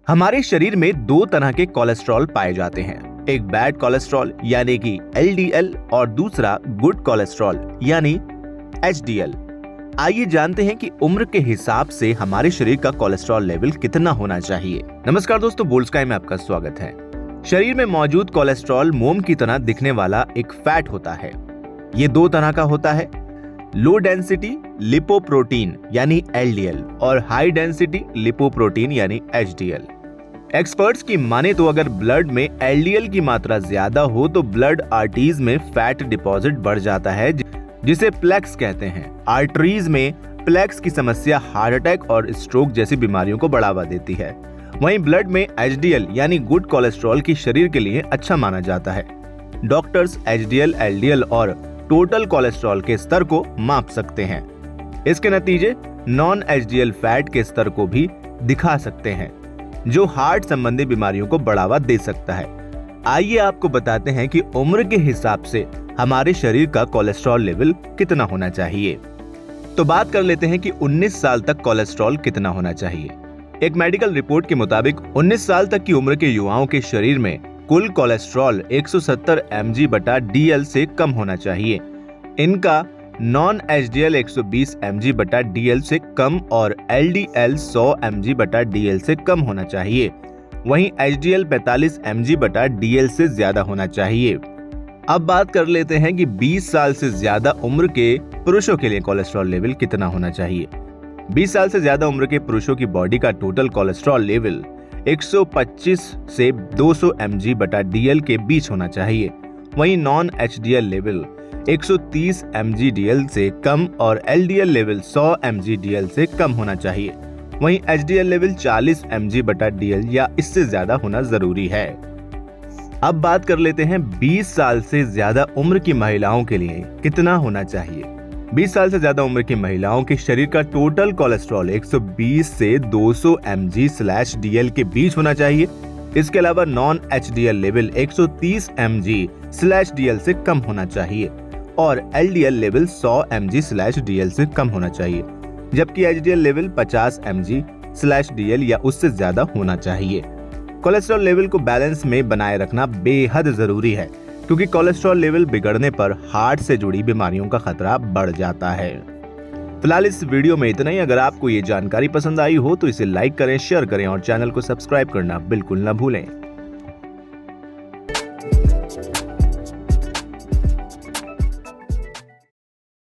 हमारे शरीर में दो तरह के कोलेस्ट्रॉल पाए जाते हैं, एक बैड कोलेस्ट्रॉल यानी कि LDL और दूसरा गुड कोलेस्ट्रॉल यानी HDL। आइए जानते हैं कि उम्र के हिसाब से हमारे शरीर का कोलेस्ट्रॉल लेवल कितना होना चाहिए। नमस्कार दोस्तों, बोल्ड स्काई में आपका स्वागत है। शरीर में मौजूद कोलेस्ट्रॉल मोम की तरह दिखने वाला एक फैट होता है। ये दो तरह का होता है, लो डेंसिटी लिपोप्रोटीन यानी LDL और हाई डेंसिटी लिपोप्रोटीन यानी HDL। एक्सपर्ट्स की माने तो अगर ब्लड में LDL की मात्रा ज्यादा हो तो ब्लड आर्टरीज में फैट डिपॉजिट बढ़ जाता है, जिसे प्लेक्स कहते हैं। आर्टरीज में प्लेक्स की समस्या हार्ट अटैक और स्ट्रोक जैसी बीमारियों को बढ़ावा देती है। वहीं ब्लड में HDL यानी गुड कोलेस्ट्रॉल की शरीर के लिए अच्छा माना जाता है। डॉक्टर्स HDL, LDL और टोटल कोलेस्ट्रॉल के स्तर को माप सकते हैं। इसके नतीजे नॉन HDL फैट के स्तर को भी दिखा सकते हैं, जो हार्ट संबंधी बीमारियों को बढ़ावा दे सकता है। आइए आपको बताते हैं कि उम्र के हिसाब से हमारे शरीर का कोलेस्ट्रॉल लेवल कितना होना चाहिए। तो बात कर लेते हैं कि 19 साल तक कोलेस्ट्रॉल कितना होना चाहिए। एक मेडिकल रिपोर्ट के मुताबिक 19 साल तक की उम्र के युवाओं के शरीर में कुल कोलेस्ट्रॉल 170 mg/dl से कम होना चाहिए। इनका नॉन HDL 120 mg/dl से कम और LDL 100 mg/dl से कम होना चाहिए। वहीं HDL 45 mg/dl से ज्यादा होना चाहिए। अब बात कर लेते हैं कि 20 साल से ज्यादा उम्र के पुरुषों के लिए कोलेस्ट्रॉल लेवल कितना होना चाहिए। 20 साल से ज्यादा उम्र के पुरुषों की बॉडी का टोटल कोलेस्ट्रॉल लेवल 125 से 200 mg/dl के बीच होना चाहिए। वहीं नॉन HDL लेवल 130 mg/dl से कम और LDL लेवल 100 mg/dl से कम होना चाहिए। वहीं HDL लेवल 40 mg/dl या इससे ज्यादा होना जरूरी है। अब बात कर लेते हैं 20 साल से ज्यादा उम्र की महिलाओं के लिए कितना होना चाहिए। 20 साल से ज्यादा उम्र की महिलाओं के शरीर का टोटल कोलेस्ट्रॉल 120 से 200 mg/dl के बीच होना चाहिए। इसके अलावा नॉन HDL लेवल 130 mg/dl से कम होना चाहिए और LDL लेवल 100 mg/dl से कम होना चाहिए, जबकि HDL लेवल 50 mg/dl या उससे ज्यादा होना चाहिए। कोलेस्ट्रॉल लेवल को बैलेंस में बनाए रखना बेहद जरूरी है, क्योंकि कोलेस्ट्रॉल लेवल बिगड़ने पर हार्ट से जुड़ी बीमारियों का खतरा बढ़ जाता है। फिलहाल इस वीडियो में इतना ही। अगर आपको ये जानकारी पसंद आई हो तो इसे लाइक करें, शेयर करें और चैनल को सब्सक्राइब करना बिल्कुल न भूलें।